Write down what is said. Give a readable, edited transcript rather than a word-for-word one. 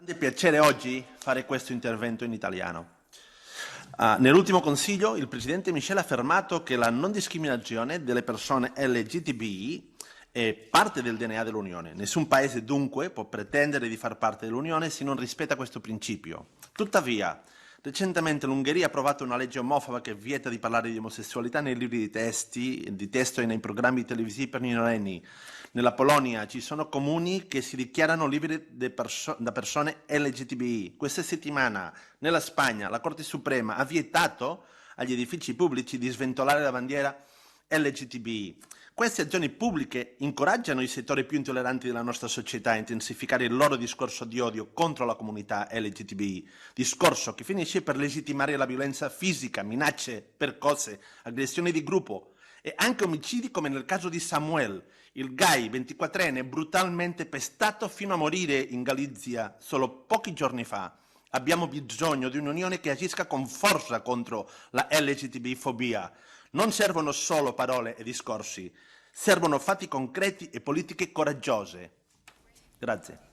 Grande piacere oggi fare questo intervento in italiano. Nell'ultimo Consiglio il Presidente Michel ha affermato che la non discriminazione delle persone LGTBI è parte del DNA dell'Unione. Nessun Paese dunque può pretendere di far parte dell'Unione se non rispetta questo principio. Tuttavia, recentemente l'Ungheria ha approvato una legge omofoba che vieta di parlare di omosessualità nei libri di testo e nei programmi televisivi per minorenni. Nella Polonia ci sono comuni che si dichiarano liberi da persone LGTBI. Questa settimana nella Spagna la Corte Suprema ha vietato agli edifici pubblici di sventolare la bandiera LGTBI. Queste azioni pubbliche incoraggiano i settori più intolleranti della nostra società a intensificare il loro discorso di odio contro la comunità LGTBI, discorso che finisce per legittimare la violenza fisica, minacce, percosse, aggressioni di gruppo e anche omicidi come nel caso di Samuel, il gay 24enne brutalmente pestato fino a morire in Galizia solo pochi giorni fa. Abbiamo bisogno di un'unione che agisca con forza contro la LGTB-fobia. Non servono solo parole e discorsi, servono fatti concreti e politiche coraggiose. Grazie.